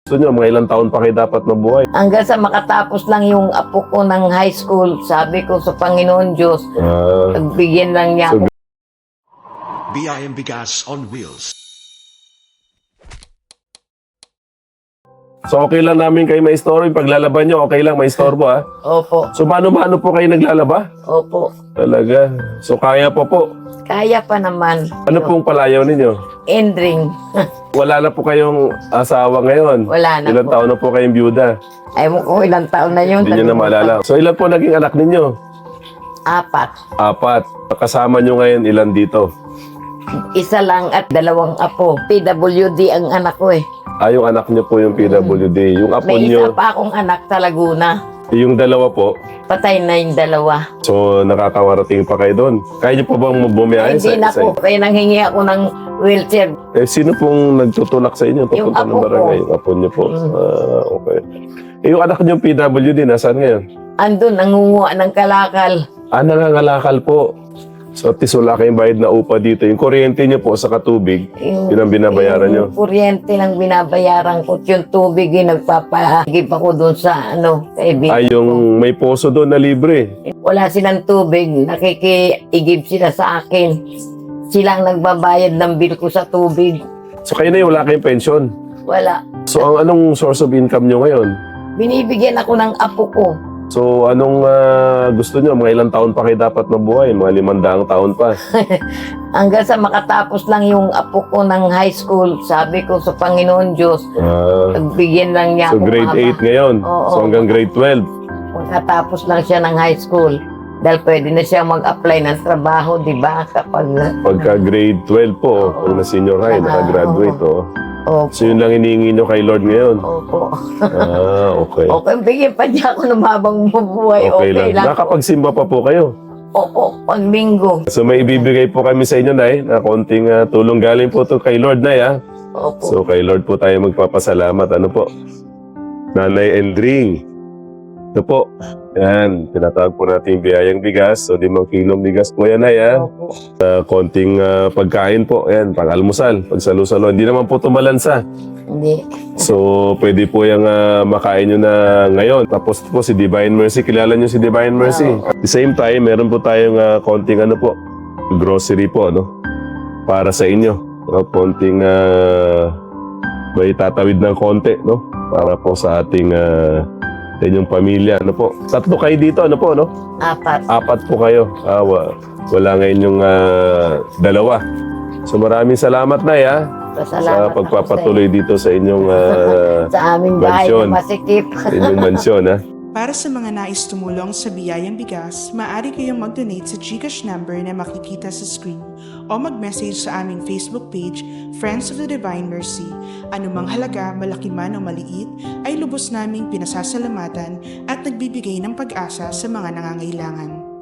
Gusto nyo, mga ilang taon pa kayo dapat mabuhay? Hanggang sa makatapos lang yung apo ko ng high school, sabi ko sa Panginoon Diyos, pagbigyan lang niya ako. BIM Bigas on Wheels. So okay lang namin kayo ma-istorbo. Paglalaban nyo, okay lang ma-istorbo ha? Opo, So mano-mano po kayo naglalaba? opo. Talaga. So kaya po. Kaya pa naman. Ano pong palayaw ninyo? Endring. Wala na po kayong asawa ngayon? Wala na Ilang po. taon na po kayong byuda? Ay mo ko ilang taon na yun. Hindi nyo na maalala. So ilan po naging anak ninyo? 4. 4. Kasama nyo ngayon ilan dito? Isa lang at 2 apo. PWD ang anak ko eh. Yung anak nyo po yung PWD. Yung apo May isa nyo, pa akong anak sa Laguna. yung 2 po. Patay na yung 2. So nakakawarating pa kayo doon. Kaya nyo po bang bumiyahe Hindi na po. Kaya nanghingi ako ng wheelchair. sino pong nagtutulak sa inyo? Yung Papunta apo ng barangay? ko. Yung apo nyo po. Okay. Yung anak nyo PWD, nasaan ngayon? Andun, nangunguha ng kalakal. Nangangalakal po. So at least wala kayong bayad na upa dito. Yung kuryente nyo po sa katubig, yun ang binabayaran nyo. Yung kuryente lang binabayaran ko. Yung tubig, nagpapahigip ako doon sa kaibigan. Yung may poso doon na libre. Wala silang tubig, nakikiigib sila sa akin. Silang nagbabayad ng bill ko sa tubig. So kayo na wala kayong pension. Wala. So anong source of income nyo ngayon? Binibigyan ako ng apo ko. So anong gusto nyo? Mga ilang taon pa kayo dapat mabuhay? Mga 500 taon pa. Hanggang sa makatapos lang yung apo ko ng high school, sabi ko sa Panginoon Diyos, pagbigyan lang niya So ako. grade mahaba. 8 ngayon. Oo. So hanggang grade 12. Makatapos lang siya ng high school. Dahil pwede na siya mag-apply ng trabaho, di ba? Pagka grade 12 po, pag na senior high, nakagraduate. Opo. So yun lang hinihingi nyo kay Lord ngayon. Opo. Okay. Okay, bigyan pa niya ako ng habang bubuhay. Okay lang. Nakapagsimba pa po kayo. Opo, pag linggo. So may ibibigay po kami sa inyo, Nay, na konting tulong galing po to kay Lord, Nay, ha? Opo. So kay Lord po tayo magpapasalamat. Ano po? Nanay Endring. Ito po. Yan, tinatawag po natin yung biyayang bigas. So 5 kilong bigas po yan, Nay, ha? Opo. Konting pagkain po. Yan, pang-almusal, pag-salo-salo. Hindi naman po tumalansa. Hindi. So, pwede po yung makain nyo na ngayon. Tapos po si Divine Mercy. Kilala nyo si Divine Mercy? At the same time, meron po tayong konting grocery po, para sa inyo. Konting may tatawid ng konti, para po sa ating sa inyong pamilya. 3 kayo dito, 4. 4 po kayo. Wala ngayon yung 2. So maraming salamat, Nay, ha? Sa Pasalamat pagpapatuloy dito sa inyong sa aming bahay mansyon. na masikip. Sa inyong mansyon, ha? Para sa mga nais tumulong sa Biyayang Bigas, maaari kayong mag-donate sa GCash number na makikita sa screen o mag-message sa aming Facebook page, Friends of the Divine Mercy. Anumang halaga, malaki man o maliit, ay lubos naming pinasasalamatan at nagbibigay ng pag-asa sa mga nangangailangan.